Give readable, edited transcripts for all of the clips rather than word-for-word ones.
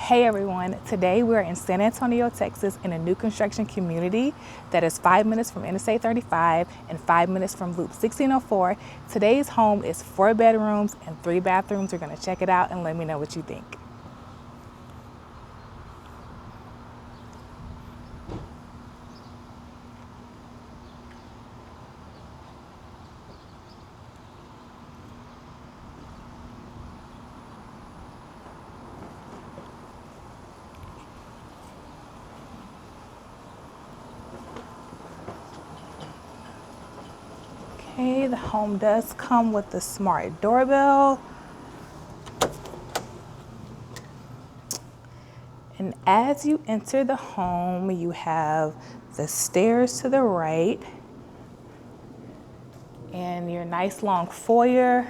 Hey everyone, today we're in San Antonio, Texas in a new construction community that is 5 minutes from Interstate 35 and 5 minutes from Loop 1604. Today's home is 4 bedrooms and 3 bathrooms. We're gonna check it out and let me know what you think. Okay, the home does come with the smart doorbell. And as you enter the home, you have the stairs to the right and your nice long foyer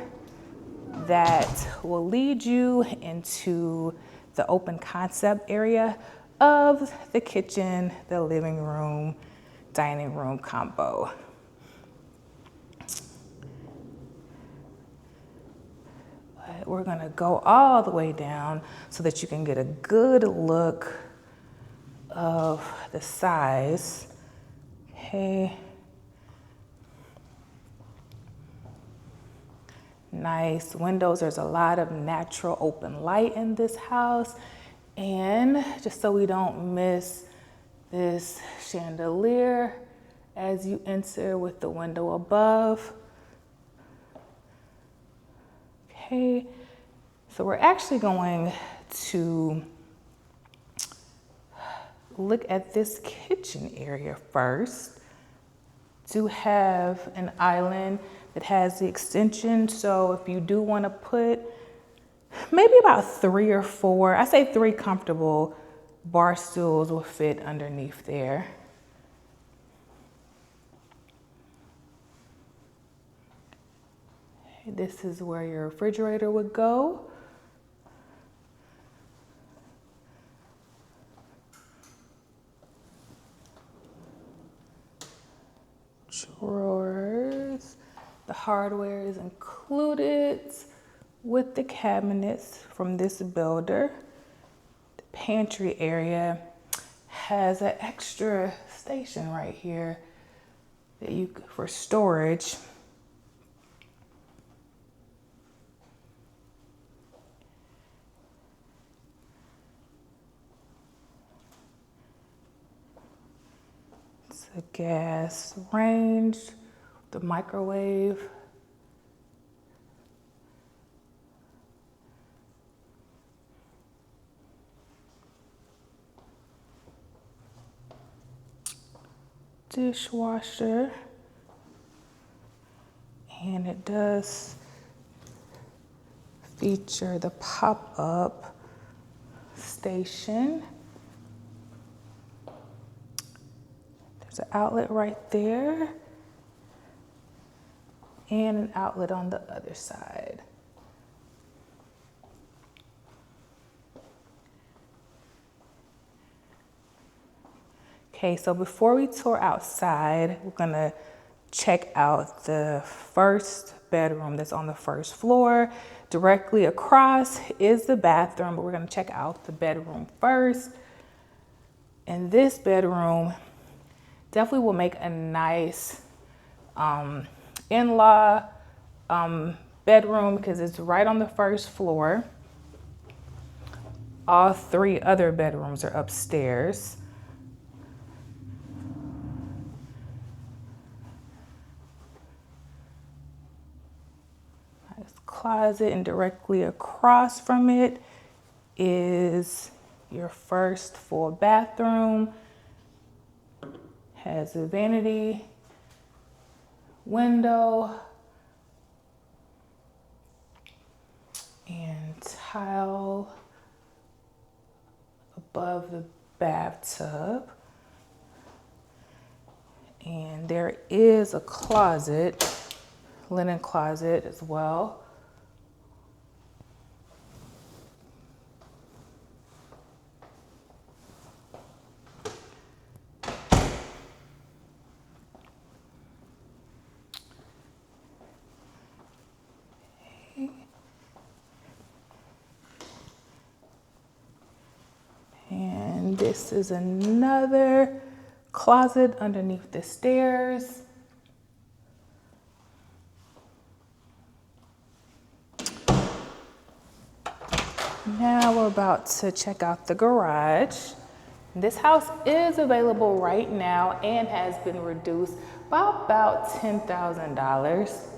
that will lead you into the open concept area of the kitchen, the living room, dining room combo. But we're gonna go all the way down so that you can get a good look of the size. Okay. Nice windows. There's a lot of natural open light in this house. And just so we don't miss this chandelier as you enter with the window above. Okay, so we're actually going to look at this kitchen area first. Do have an island that has the extension, so if you do want to put maybe about 3 or 4, I say 3 comfortable bar stools will fit underneath there. This is where your refrigerator would go. Drawers. The hardware is included with the cabinets from this builder. The pantry area has an extra station right here that you for storage. It's a gas range, the microwave. Dishwasher, and it does feature the pop-up station. There's an outlet right there and an outlet on the other side. Okay, so before we tour outside, we're gonna check out the first bedroom that's on the first floor. Directly across is the bathroom, but we're gonna check out the bedroom first. And this bedroom definitely will make a nice in-law bedroom because it's right on the first floor. All 3 other bedrooms are upstairs. Closet, and directly across from it is your first full bathroom. Has a vanity window and tile above the bathtub. And there is a closet, linen closet as well. this is another closet underneath the stairs. Now we're about to check out the garage. This house is available right now and has been reduced by about $10,000.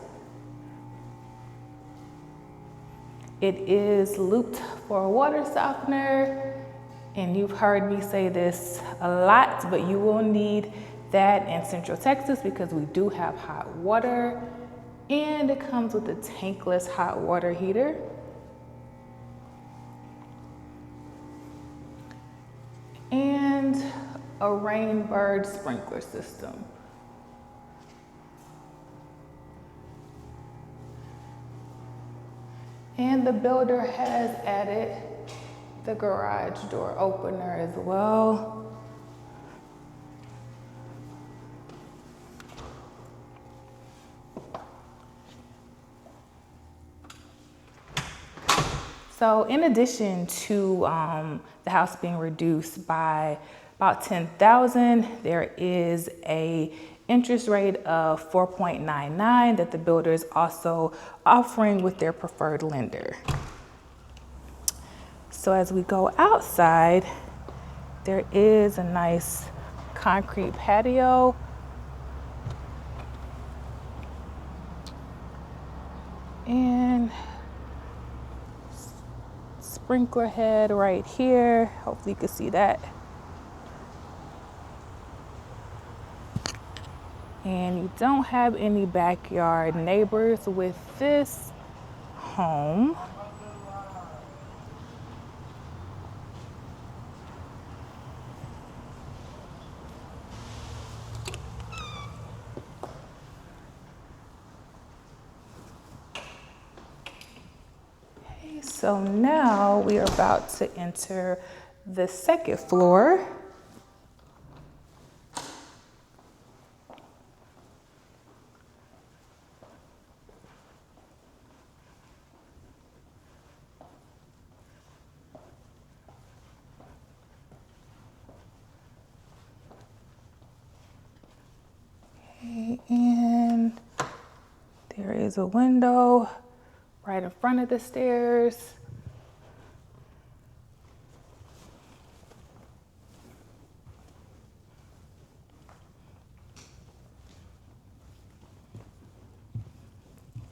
It is looped for a water softener, and you've heard me say this a lot, but you will need that in Central Texas because we do have hot water, and it comes with a tankless hot water heater. And a Rainbird sprinkler system. And the builder has added the garage door opener as well. So in addition to the house being reduced by about $10,000, there is a interest rate of 4.99 that the builder is also offering with their preferred lender. So as we go outside, there is a nice concrete patio. And sprinkler head right here. Hopefully you can see that. And you don't have any backyard neighbors with this home. Okay, so now we are about to enter the second floor. And there is a window right in front of the stairs.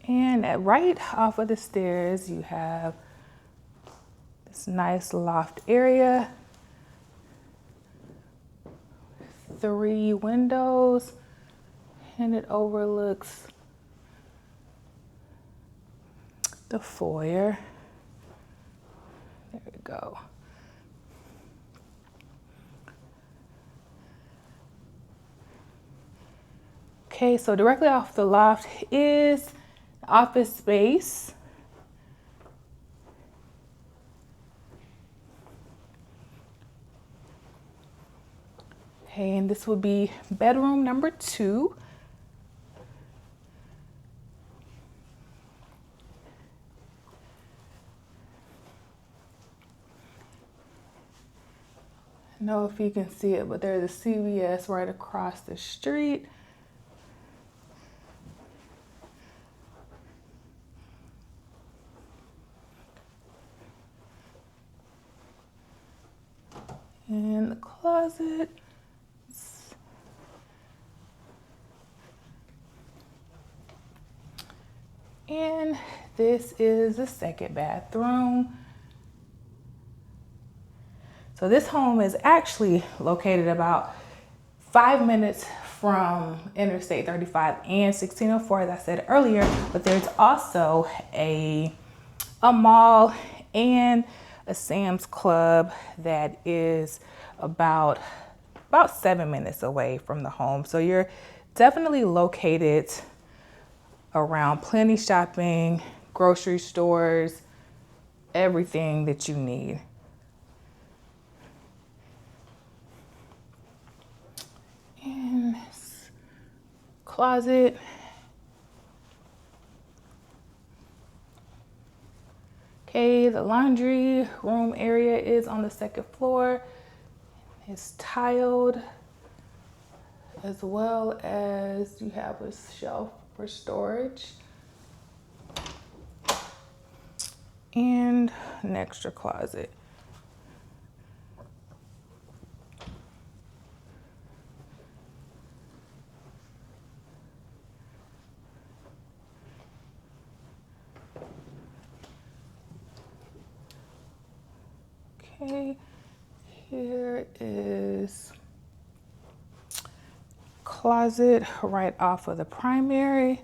And right off of the stairs, you have this nice loft area. 3 windows. And it overlooks the foyer. There we go. Okay, so directly off the loft is office space. Okay, and this will be bedroom number 2. I don't know if you can see it, but there's a CVS right across the street. And the closet. And this is the second bathroom. So this home is actually located about 5 minutes from Interstate 35 and 1604, as I said earlier, but there's also a mall and a Sam's Club that is about 7 minutes away from the home. So you're definitely located around plenty shopping, grocery stores, everything that you need. And closet. Okay, the laundry room area is on the second floor. It's tiled, as well as you have a shelf for storage and an extra closet. Okay, here is closet right off of the primary.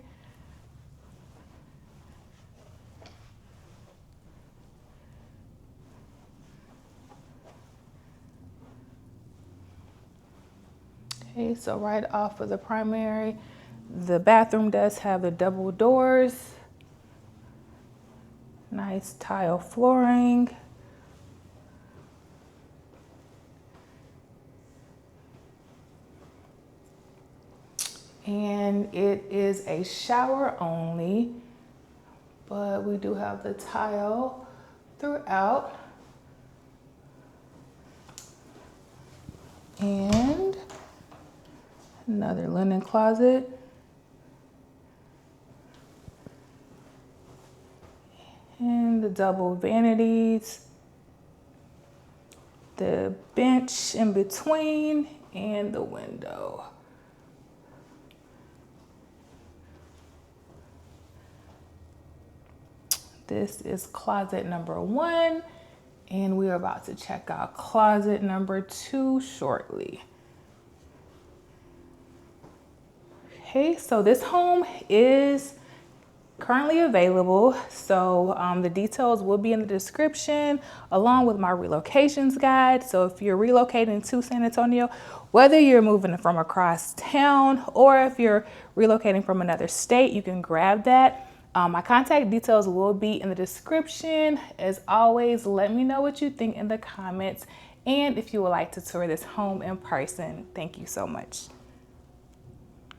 Okay, so right off of the primary, the bathroom does have the double doors, nice tile flooring. And it is a shower only, but we do have the tile throughout. And another linen closet. And the double vanities, the bench in between, and the window. This is closet number 1, and we are about to check out closet number 2 shortly. Okay, so this home is currently available. So the details will be in the description along with my relocations guide. So if you're relocating to San Antonio, whether you're moving from across town or if you're relocating from another state, you can grab that. My contact details will be in the description. As always, let me know what you think in the comments and if you would like to tour this home in person. Thank you so much.